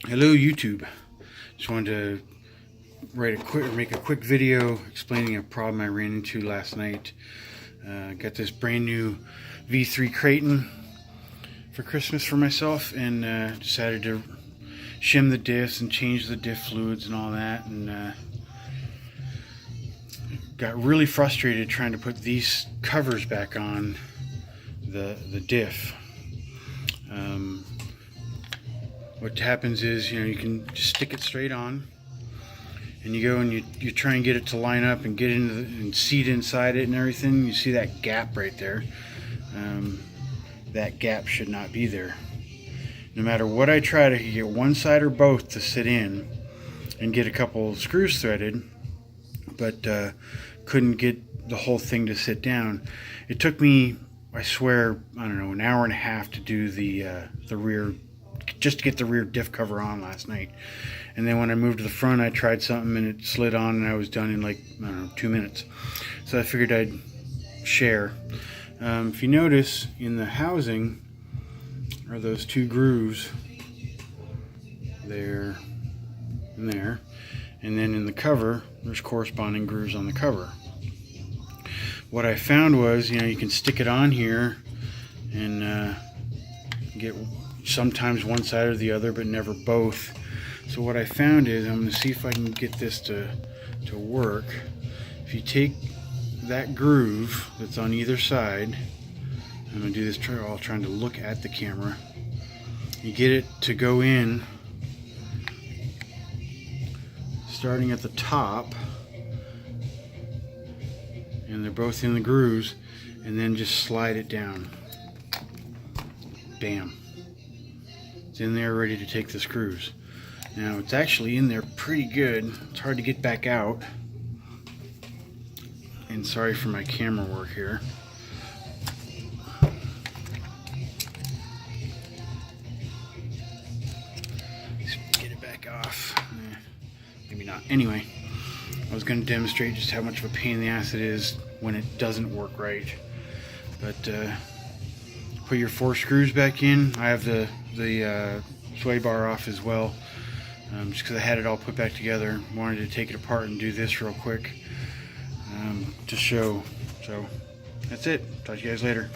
Hello YouTube. Just wanted to make a quick video explaining a problem I ran into last night. Got this brand new V3 Kraton for Christmas for myself, and decided to shim the diffs and change the diff fluids and all that, and got really frustrated trying to put these covers back on the diff. What happens is, you can just stick it straight on, and you go and you try and get it to line up and get into and seat inside it and everything. You see that gap right there. That gap should not be there. No matter what I try to get one side or both to sit in and get a couple screws threaded, but couldn't get the whole thing to sit down. It took me, I swear, I don't know, an hour and a half to do the rear, just to get the rear diff cover on last night. And then when I moved to the front, I tried something and it slid on, and I was done in, like, I don't know, 2 minutes. So I figured I'd share. If you notice, in the housing are those two grooves there and there, and then in the cover there's corresponding grooves on the cover. What I found was, you can stick it on here and get sometimes one side or the other, but never both. So what I found is, I'm going to see if I can get this to work. If you take that groove that's on either side, I'm going to do this while trying to look at the camera. You get it to go in starting at the top, and they're both in the grooves, and then just slide it down. Bam. It's in there ready to take the screws. Now it's actually in there pretty good. It's hard to get back out. And sorry for my camera work here. Let's get it back off. Maybe not. Anyway, I was going to demonstrate just how much of a pain in the ass it is when it doesn't work right. But put your 4 screws back in. I have the sway bar off as well, just because I had it all put back together. Wanted to take it apart and do this real quick to show. So that's it. Talk to you guys later.